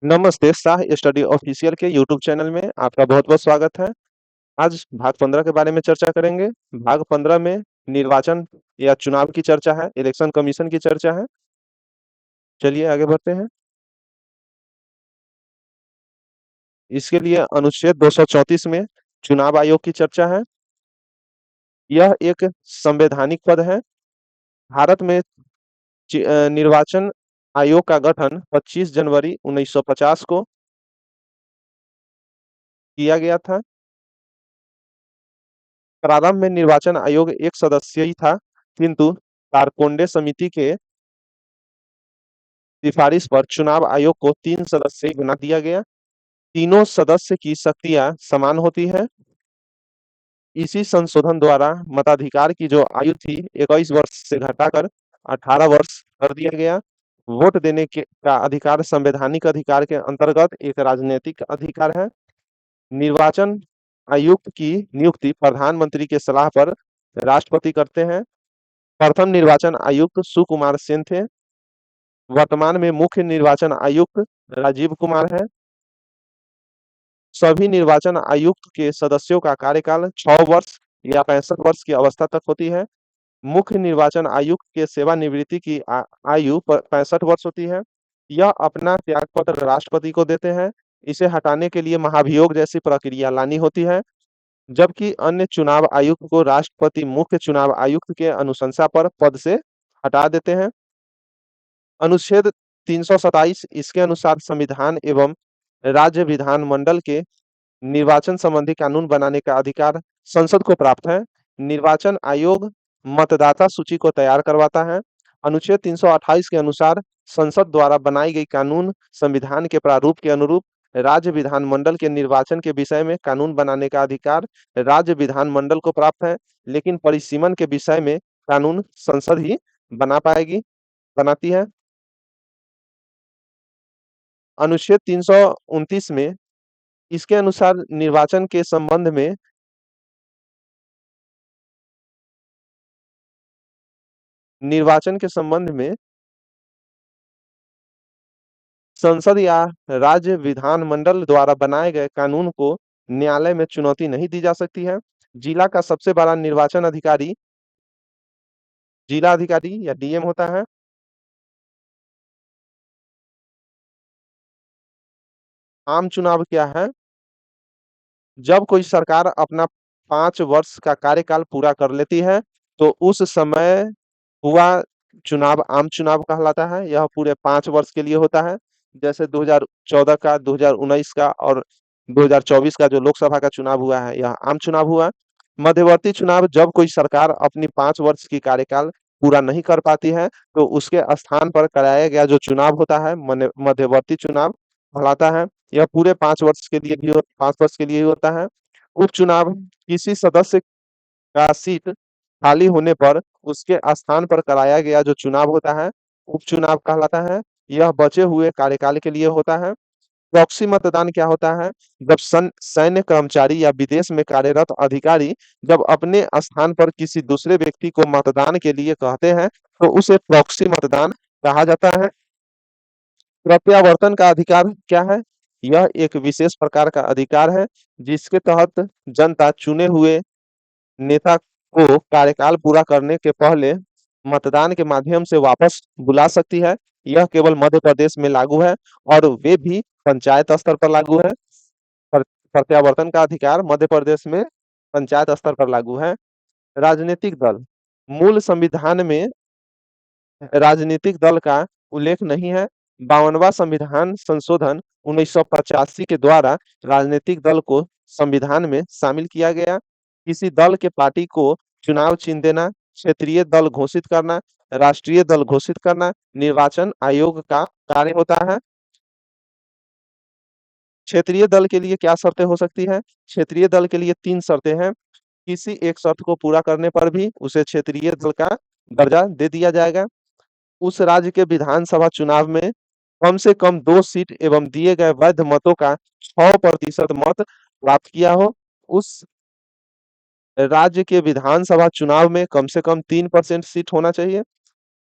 नमस्ते, Shah study official के YouTube channel में आपका बहुत-बहुत स्वागत है। आज भाग 15 के बारे में चर्चा करेंगे। भाग 15 में निर्वाचन या चुनाव की चर्चा है, इलेक्शन कमीशन की चर्चा है। चलिए आगे बढ़ते हैं। इसके लिए अनुच्छेद 234 में चुनाव आयोग की चर्चा है। यह एक संवैधानिक पद है। भारत में निर्वाचन आयोग का गठन 25 जनवरी 1950 को किया गया था। प्रारंभ में निर्वाचन आयोग एक सदस्यीय था, किंतु कारकोंडे समिति के सिफारिश पर चुनाव आयोग को 3 सदस्यीय बना दिया गया। तीनों सदस्य की शक्तियां समान होती है। इसी संशोधन द्वारा मताधिकार की जो आयु थी 21 वर्ष से घटाकर 18 वर्ष कर दिया गया। वोट देने के का अधिकार संवैधानिक अधिकार के अंतर्गत एक राजनीतिक अधिकार है। निर्वाचन आयुक्त की नियुक्ति प्रधानमंत्री के सलाह पर राष्ट्रपति करते हैं। प्रथम निर्वाचन आयुक्त सुकुमार सेन थे। वर्तमान में मुख्य निर्वाचन आयुक्त राजीव कुमार है। सभी निर्वाचन आयुक्त के सदस्यों का कार्यकाल 6 वर्ष या 65 वर्ष की अवस्था तक होती है। मुख्य निर्वाचन आयुक्त के सेवानिवृत्ति की आयु 65 वर्ष होती है। यह अपना त्यागपत्र राष्ट्रपति को देते हैं। इसे हटाने के लिए महाभियोग जैसी प्रक्रिया लानी होती है, जबकि अन्य चुनाव आयुक्त को राष्ट्रपति मुख्य चुनाव आयुक्त के अनुशंसा पर पद से हटा देते हैं। अनुच्छेद 327 इसके अनुसार संविधान एवं राज्य विधानमंडल के निर्वाचन संबंधी कानून बनाने का अधिकार संसद को प्राप्त है। निर्वाचन आयोग मतदाता सूची को तैयार करवाता है। अनुच्छेद 328 के अनुसार संसद द्वारा बनाई गई कानून संविधान के प्रारूप के अनुरूप राज्य विधानमंडल के निर्वाचन के विषय में कानून बनाने का अधिकार राज्य विधानमंडल को प्राप्त है, लेकिन परिसीमन के विषय में कानून संसद ही बनाती है। अनुच्छेद 329 में इसके अनुसार निर्वाचन के संबंध में संसद या राज्य विधानमंडल द्वारा बनाए गए कानून को न्यायालय में चुनौती नहीं दी जा सकती है। जिला का सबसे बड़ा निर्वाचन अधिकारी जिला अधिकारी या डीएम होता है। आम चुनाव क्या है? जब कोई सरकार अपना 5 वर्ष का कार्यकाल पूरा कर लेती है, तो उस समय हुआ चुनाव आम चुनाव कहलाता है। यह पूरे 5 वर्ष के लिए होता है। जैसे 2014 का, 2019 का और 2024 का जो लोकसभा का चुनाव हुआ है, यह आम चुनाव हुआ। मध्यवर्ती चुनाव जब कोई सरकार अपनी 5 वर्ष की कार्यकाल पूरा नहीं कर पाती है, तो उसके स्थान पर कराया गया जो चुनाव होता है, मध्यवर्ती चुनाव कहलाता है। यह पूरे 5 वर्ष के लिए ही होता है। उपचुनाव किसी सदस्य का सीट खाली होने पर उसके स्थान पर कराया गया जो चुनाव होता है, उपचुनाव कहलाता है। यह बचे हुए कार्यकाल के लिए होता है। प्रॉक्सी मतदान क्या होता है? जब सैन्य कर्मचारी या विदेश में कार्यरत अधिकारी जब अपने स्थान पर किसी दूसरे व्यक्ति को मतदान के लिए कहते हैं, तो उसे प्रॉक्सी मतदान कहा जाता है। प्रत्यावर्तन का अधिकार क्या है? यह एक विशेष प्रकार का अधिकार है, जिसके तहत जनता चुने हुए नेता को कार्यकाल पूरा करने के पहले मतदान के माध्यम से वापस बुला सकती है। यह केवल मध्य प्रदेश में लागू है और वे भी पंचायत स्तर पर लागू है। प्रत्यावर्तन का अधिकार मध्य प्रदेश में पंचायत स्तर पर लागू है। राजनीतिक दल मूल संविधान में राजनीतिक दल का उल्लेख नहीं है। 52वां संविधान संशोधन 1985 के द्वारा राजनीतिक दल को संविधान में शामिल किया गया। किसी दल के पार्टी को चुनाव चिन्ह देना, क्षेत्रीय दल घोषित करना, राष्ट्रीय दल घोषित करना निर्वाचन आयोग का कार्य होता है। क्षेत्रीय दल के लिए क्या शर्तें हो सकती है? क्षेत्रीय दल के लिए 3 शर्तें हैं। किसी एक शर्त को पूरा करने पर भी उसे क्षेत्रीय दल का दर्जा दे दिया जाएगा। उस राज्य के विधानसभा चुनाव में कम से कम 2 सीट एवं दिए गए वैध मतों का 6% मत प्राप्त किया हो। उस राज्य के विधानसभा चुनाव में कम से कम 3% सीट होना चाहिए।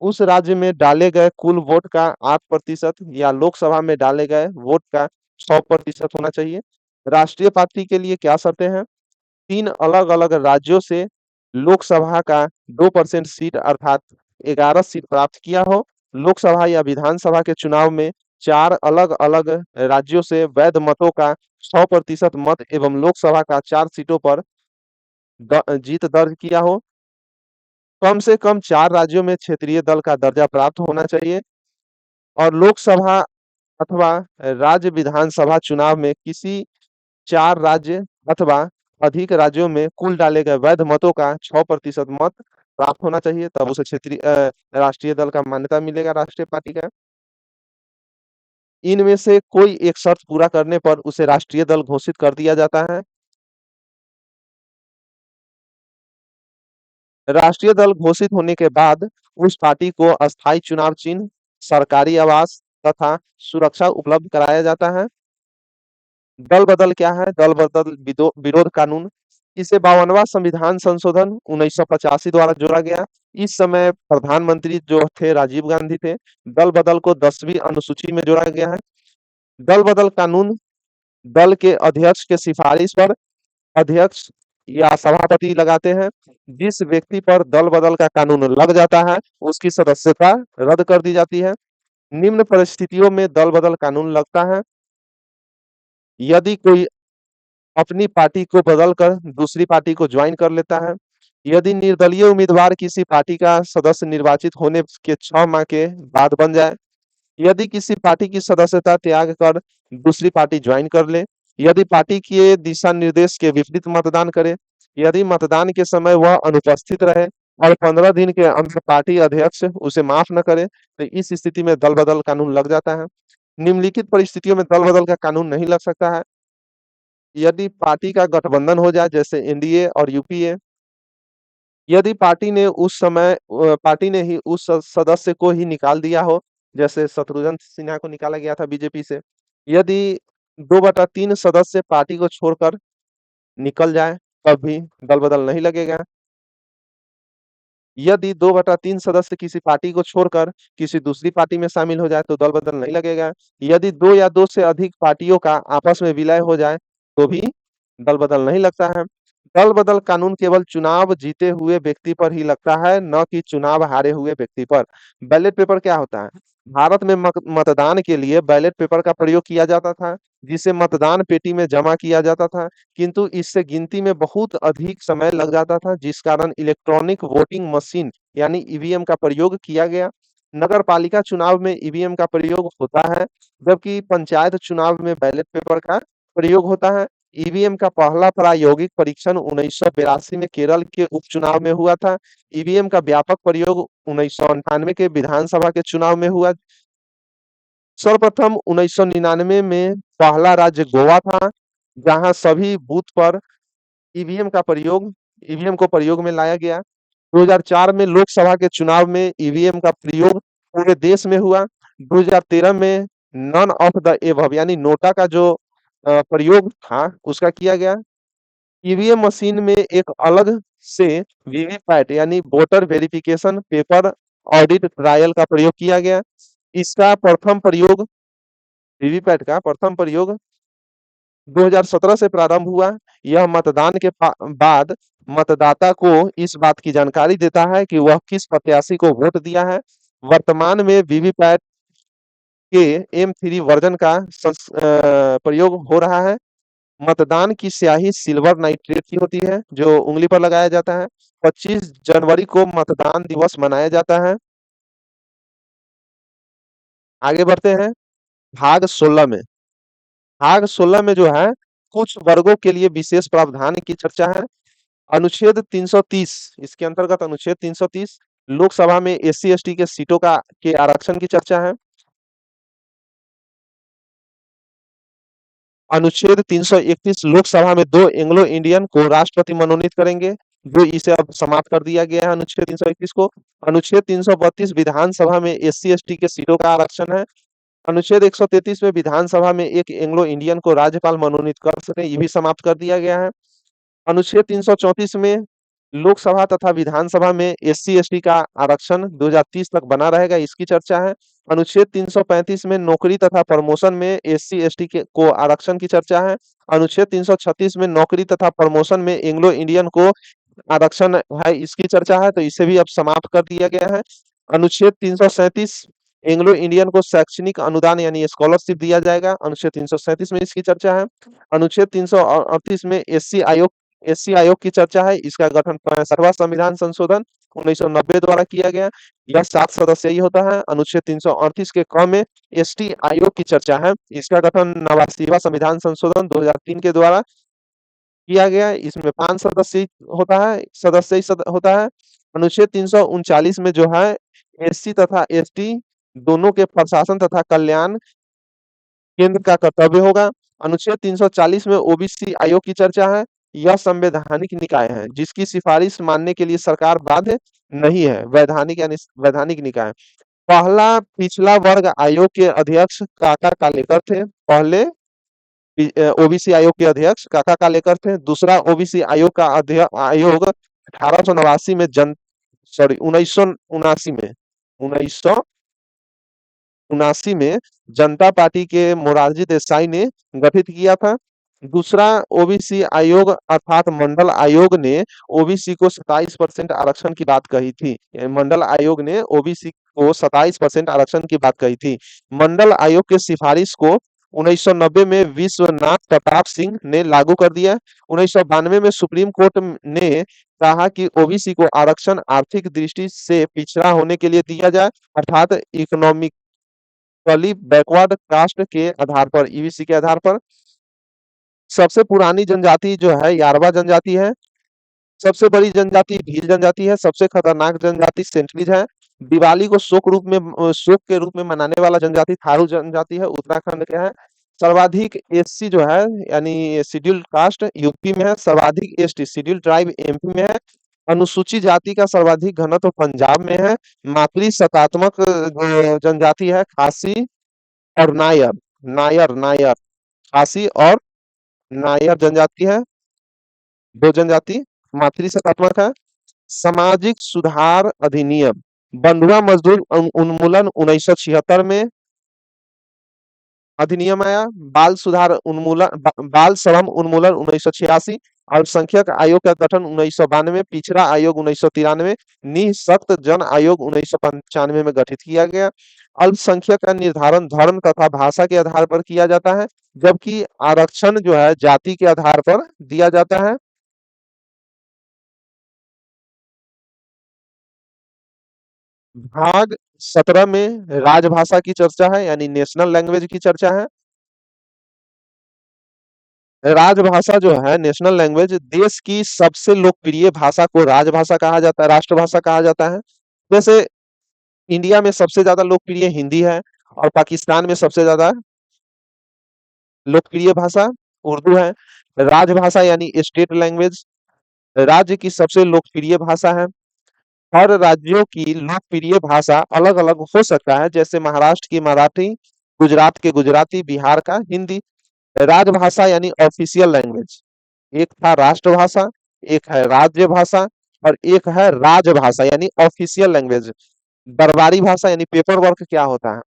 उस राज्य में डाले गए कुल वोट का 8% या लोकसभा में डाले गए वोट का 100% होना चाहिए। राष्ट्रीय पार्टी के लिए क्या शर्तें हैं? 3 अलग-अलग राज्यों से लोकसभा का 2% सीट अर्थात 11 सीट प्राप्त किया हो। लोकसभा या विधानसभा के चुनाव में 4 अलग-अलग राज्यों से वैध मतों का 100% मत एवं लोकसभा का 4 सीटों पर जीत दर्ज किया हो। कम से कम 4 राज्यों में क्षेत्रीय दल का दर्जा प्राप्त होना चाहिए और लोकसभा अथवा राज्य विधानसभा चुनाव में किसी 4 राज्य अथवा अधिक राज्यों में कुल डाले गए वैध मतों का 6% मत प्राप्त होना चाहिए, तब उसे राष्ट्रीय दल का मान्यता मिलेगा, राष्ट्रीय पार्टी का। इनमें से कोई एक शर्त पूरा करने पर उसे राष्ट्रीय दल घोषित कर दिया जाता है। राष्ट्रीय दल घोषित होने के बाद उस पार्टी को अस्थायी चुनाव चिन्ह, सरकारी आवास तथा सुरक्षा उपलब्ध कराया जाता है। दल बदल क्या है? दल बदल विरोध कानून, इसे 52वां संविधान संशोधन 1985 द्वारा जोड़ा गया। इस समय प्रधानमंत्री जो थे राजीव गांधी थे। दल बदल को 10वीं अनुसूची में जोड़ा गया है। दल बदल कानून दल के अध्यक्ष के सिफारिश पर अध्यक्ष या सभापति लगाते हैं। जिस व्यक्ति पर दल बदल का कानून लग जाता है उसकी सदस्यता रद्द कर दी जाती है। निम्न परिस्थितियों में दल बदल कानून लगता है: यदि कोई अपनी पार्टी को बदलकर दूसरी पार्टी को ज्वाइन कर लेता है, यदि निर्दलीय उम्मीदवार किसी पार्टी का सदस्य निर्वाचित होने के 6 माह के बाद बन जाए, यदि किसी पार्टी की सदस्यता त्याग कर दूसरी पार्टी ज्वाइन कर ले, यदि पार्टी के दिशा निर्देश के विपरीत मतदान करे, यदि मतदान के समय वह अनुपस्थित रहे और 15 दिन के अंदर पार्टी अध्यक्ष उसे माफ न करे, तो इस स्थिति में दल बदल कानून लग जाता है। निम्नलिखित परिस्थितियों में दल बदल का कानून नहीं लग सकता है: यदि पार्टी का गठबंधन हो जाए, जैसे एनडीए और यूपीए, यदि पार्टी ने ही उस सदस्य को ही निकाल दिया हो, जैसे शत्रुघ्न सिन्हा को निकाला गया था बीजेपी से, यदि 2/3 सदस्य पार्टी को छोड़कर निकल जाए, तब भी दल बदल नहीं लगेगा। यदि 2/3 सदस्य किसी पार्टी को छोड़कर किसी दूसरी पार्टी में शामिल हो जाए, तो दल बदल नहीं लगेगा। यदि 2 या 2 से अधिक पार्टियों का आपस में विलय हो जाए, तो भी दल बदल नहीं लगता है। दल बदल कानून केवल चुनाव जीते हुए व्यक्ति पर ही लगता है, न कि चुनाव हारे हुए व्यक्ति पर। बैलेट पेपर क्या होता है? भारत में मतदान के लिए बैलेट पेपर का प्रयोग किया जाता था, जिसे मतदान पेटी में जमा किया जाता था, किंतु इससे गिनती में बहुत अधिक समय लग जाता था, जिस कारण इलेक्ट्रॉनिक वोटिंग मशीन यानी ईवीएम का प्रयोग किया गया। नगर पालिका चुनाव में ईवीएम का प्रयोग होता है, जबकि पंचायत चुनाव में बैलेट पेपर का प्रयोग होता है। ईवीएम का पहला प्रायोगिक परीक्षण 1982 में केरल के उपचुनाव में हुआ था। ईवीएम का व्यापक प्रयोग 1998 के विधानसभा के चुनाव में हुआ। सर्वप्रथम 1999 में पहला राज्य गोवा था, जहां सभी बूथ पर ईवीएम का प्रयोग ईवीएम को प्रयोग में लाया गया। 2004 में लोकसभा के चुनाव में ईवीएम का प्रयोग पूरे देश में हुआ। 2013 में नन ऑफ द एबव यानी नोटा का जो प्रयोग था उसका किया गया। ईवीएम मशीन में एक अलग से वीवीपैट यानी voter verification paper audit trial का प्रयोग किया गया। इसका प्रथम प्रयोग वीवीपैट का प्रथम प्रयोग 2017 से प्रारंभ हुआ। यह मतदान के बाद मतदाता को इस बात की जानकारी देता है कि वह किस प्रत्याशी को वोट दिया है। वर्तमान में वीवीपैट के M3 वर्जन का प्रयोग हो रहा है। मतदान की स्याही सिल्वर नाइट्रेट की होती है, जो उंगली पर लगाया जाता है। 25 जनवरी को मतदान दिवस मनाया जाता है। आगे बढ़ते हैं भाग 16 में। भाग 16 में जो है कुछ वर्गों के लिए विशेष प्रावधान की चर्चा है। अनुच्छेद 330, इसके अंतर्गत अनुच्छेद 330 लोकसभा में एससी एसटी के सीटों के आरक्षण की चर्चा है। अनुच्छेद 331 लोकसभा में 2 एंग्लो इंडियन को राष्ट्रपति मनोनीत करेंगे, जो इसे अब समाप्त कर दिया गया है अनुच्छेद 331 को। अनुच्छेद 332 विधानसभा में एससी एसटी के सीटों का आरक्षण है। अनुच्छेद 133 में विधानसभा में एक एंग्लो इंडियन को राज्यपाल मनोनीत कर सके, ये भी समाप्त कर दिया गया है। अनुच्छेद 334 में लोकसभा तथा विधानसभा में एससी-एसटी का आरक्षण 2030 तक बना रहेगा, इसकी चर्चा है। अनुच्छेद 335 में नौकरी तथा प्रमोशन में एससी-एसटी के को आरक्षण की चर्चा है। अनुच्छेद 336 में नौकरी तथा प्रमोशन में एंग्लो इंडियन को आरक्षण है, इसकी चर्चा है, तो इसे भी अब समाप्त कर दिया गया है। अनुच्छेद 337 एंग्लो इंडियन को शैक्षणिक अनुदान यानी स्कॉलरशिप दिया जाएगा, अनुच्छेद 337 में इसकी चर्चा है। अनुच्छेद 338 में एससी आयोग की चर्चा है, इसका गठन 65वां संविधान संशोधन 1990 द्वारा किया गया। यह 7 सदस्यीय होता है। अनुच्छेद 338 के क में एसटी आयोग की चर्चा है, इसका गठन 89वां संविधान संशोधन 2003 के द्वारा किया गया है। इसमें 5 सदस्य होता है। अनुच्छेद 339 में जो है एससी तथा एसटी दोनों के प्रशासन तथा कल्याण केंद्र का कर्तव्य होगा। अनुच्छेद 340 में ओबीसी आयोग की चर्चा है। यह संवैधानिक निकाय है, जिसकी सिफारिश मानने के लिए सरकार बाध्य नहीं है। वैधानिक यानी वैधानिक निकाय। पहला पिछला वर्ग आयोग के अध्यक्ष काका कालेकर थे। पहले ओबीसी आयोग के अध्यक्ष काका कालेकर थे। दूसरा ओबीसी आयोग का आयोग 1889 में 1979 में जनता पार्टी के मोरारजी देसाई ने गठित किया था। दूसरा ओबीसी आयोग अर्थात मंडल आयोग ने ओबीसी को 27% आरक्षण की बात कही थी। मंडल आयोग ने ओबीसी को 27% आरक्षण की बात कही थी। मंडल आयोग के सिफारिश को 1990 में विश्वनाथ प्रताप सिंह ने लागू कर दिया। 1992 में सुप्रीम कोर्ट ने कहा कि ओबीसी को आरक्षण आर्थिक दृष्टि से पिछड़ा होने के लिए दिया जाए, अर्थात इकोनॉमिकली बैकवर्ड कास्ट के आधार पर, ईबीसी के आधार पर। सबसे पुरानी जनजाति जो है यारवा जनजाति है। सबसे बड़ी जनजाति भील जनजाति है। सबसे खतरनाक जनजाति सेंटलीज है। दिवाली को शोक के रूप में मनाने वाला जनजाति थारू जनजाति है, उत्तराखंड के है। सर्वाधिक एससी जो है यानी शेड्यूल्ड कास्ट यूपी में है। सर्वाधिक एसटी शेड्यूल्ड ट्राइब एमपी में है। अनुसूचित जाति का सर्वाधिक घनत्व पंजाब में है। मातृसत्तात्मक जनजाति है खासी और नायर। नायर खासी और नायर जनजाति है, दो जनजाति। मातृसत्तात्मक है। सामाजिक सुधार अधिनियम बंधुआ मजदूर उन्मूलन 1976 में अधिनियम आया। बाल श्रम उन्मूलन 1986। अल्पसंख्यक आयोग का गठन 1992। पिछड़ा आयोग 1993। निःशक्त जन आयोग 1995 में गठित किया गया। अल्पसंख्यक का निर्धारण धर्म तथा भाषा के आधार पर किया जाता है, जबकि आरक्षण जो है जाति के आधार पर दिया जाता है। भाग 17 में राजभाषा की चर्चा है, यानी नेशनल लैंग्वेज की चर्चा है। राजभाषा जो है नेशनल लैंग्वेज, देश की सबसे लोकप्रिय भाषा को राजभाषा कहा जाता है, राष्ट्रभाषा कहा जाता है। जैसे इंडिया में सबसे ज्यादा लोकप्रिय हिंदी है और पाकिस्तान में सबसे ज्यादा लोकप्रिय भाषा उर्दू है। राजभाषा यानी स्टेट लैंग्वेज राज्य की सबसे लोकप्रिय भाषा है। हर राज्यों की लोकप्रिय भाषा अलग अलग हो सकता है, जैसे महाराष्ट्र की मराठी, गुजरात के गुजराती, बिहार का हिंदी। राजभाषा यानी ऑफिशियल लैंग्वेज, एक था राष्ट्रभाषा, एक है राज्य भाषा और एक है राजभाषा यानी ऑफिशियल लैंग्वेज। दरबारी भाषा यानी पेपर वर्क क्या होता है,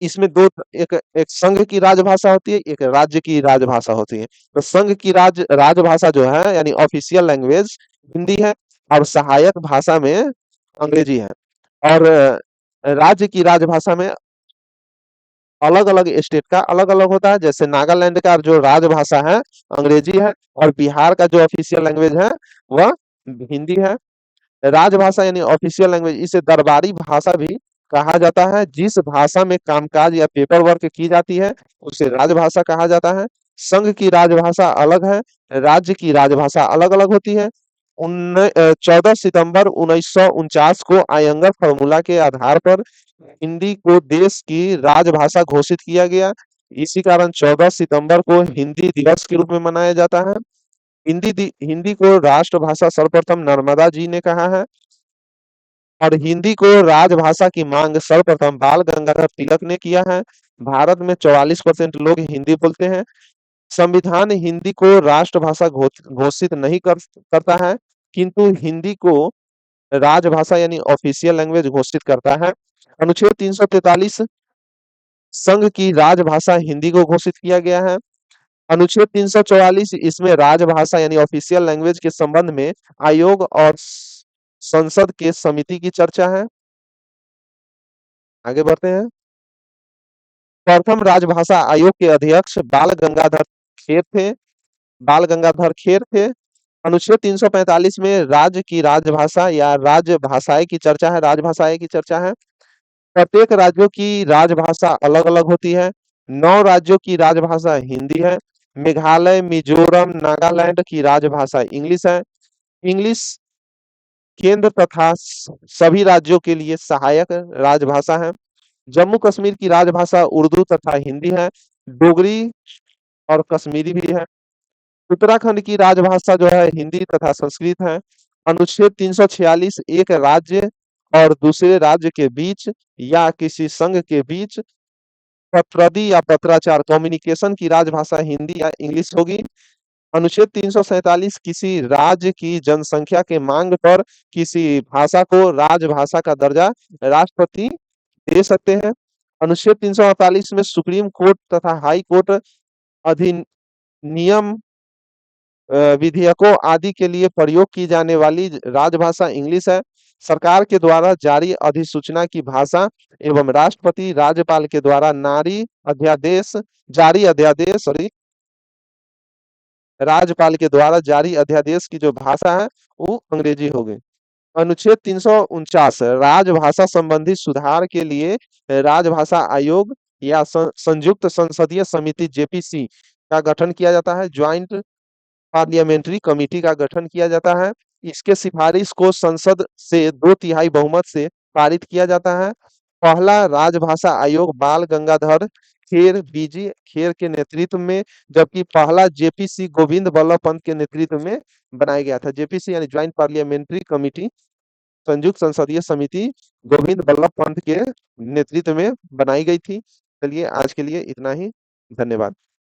इसमें दो, एक संघ की राजभाषा होती है, एक राज्य की राजभाषा होती है। तो संघ की राजभाषा जो है यानी ऑफिशियल लैंग्वेज हिंदी है और सहायक भाषा में अंग्रेजी है। और राज्य की राजभाषा में अलग अलग स्टेट का अलग अलग होता है, जैसे नागालैंड का जो राजभाषा है अंग्रेजी है और बिहार का जो ऑफिशियल लैंग्वेज है वह हिंदी है। राजभाषा यानी ऑफिशियल लैंग्वेज, इसे दरबारी भाषा भी कहा जाता है। जिस भाषा में कामकाज या पेपर वर्क की जाती है उसे राजभाषा कहा जाता है। संघ की राजभाषा अलग है, राज्य की राजभाषा अलग अलग होती है। 14 सितंबर 1949 को आयंगर फॉर्मूला के आधार पर हिंदी को देश की राजभाषा घोषित किया गया। इसी कारण 14 सितंबर को हिंदी दिवस के रूप में मनाया जाता है। हिंदी को राष्ट्रभाषा सर्वप्रथम नर्मदा जी ने कहा है और हिंदी को राजभाषा की मांग सर्वप्रथम बाल गंगाधर तिलक ने किया है। भारत में 44% लोग हिंदी बोलते हैं। संविधान हिंदी को राष्ट्रभाषा घोषित नहीं करता है, किंतु हिंदी को राजभाषा यानी ऑफिशियल लैंग्वेज घोषित करता है। अनुच्छेद 343 संघ की राजभाषा हिंदी को घोषित किया गया है। अनुच्छेद 344 इसमें राजभाषा यानी ऑफिशियल लैंग्वेज के संबंध में आयोग और संसद के समिति की चर्चा है। आगे बढ़ते हैं। प्रथम राजभाषा आयोग के अध्यक्ष बाल गंगाधर खेर थे। अनुच्छेद 345 में राज्य की राजभाषा या राजभाषाएं की चर्चा है, राजभाषाएं की चर्चा है। प्रत्येक राज्यों की राजभाषा अलग अलग होती है। 9 राज्यों की राजभाषा हिंदी है। मेघालय, मिजोरम, नागालैंड की राजभाषा इंग्लिश है। इंग्लिश केंद्र तथा सभी राज्यों के लिए सहायक राजभाषा है। जम्मू कश्मीर की राजभाषा उर्दू तथा हिंदी है। डोगरी और कश्मीरी भी है। उत्तराखंड की राजभाषा जो है हिंदी तथा संस्कृत है। अनुच्छेद 346 एक राज्य और दूसरे राज्य के बीच या किसी संघ के बीच पत्रदी या पत्राचार कम्युनिकेशन की राजभाषा हिंदी या इंग्लिश होगी। अनुच्छेद 347 किसी राज्य की जनसंख्या के मांग पर किसी भाषा को राजभाषा का दर्जा राष्ट्रपति दे सकते हैं। अनुच्छेद 348 में सुप्रीम कोर्ट तथा हाई कोर्ट अधिनियम विधेयकों आदि के लिए प्रयोग की जाने वाली राजभाषा इंग्लिश है। सरकार के द्वारा जारी अधिसूचना की भाषा एवं राष्ट्रपति राज्यपाल के द्वारा राज्यपाल के द्वारा जारी अध्यादेश की जो भाषा है वो अंग्रेजी हो गई। अनुच्छेद 349 राजभाषा संबंधी सुधार के लिए राजभाषा आयोग या संयुक्त संसदीय समिति जेपीसी का गठन किया जाता है। ज्वाइंट पार्लियामेंट्री कमेटी का गठन किया जाता है। इसके सिफारिश को संसद से 2/3 बहुमत से पारित किया जाता है। पहला राजभाषा आयोग बाल गंगाधर खेर के नेतृत्व में, जबकि पहला जेपीसी गोविंद बल्लभ पंत के नेतृत्व में बनाया गया था। जेपीसी यानी ज्वाइंट पार्लियामेंट्री कमेटी, संयुक्त संसदीय समिति गोविंद बल्लभ पंत के नेतृत्व में बनाई गई थी। चलिए आज के लिए इतना ही। धन्यवाद।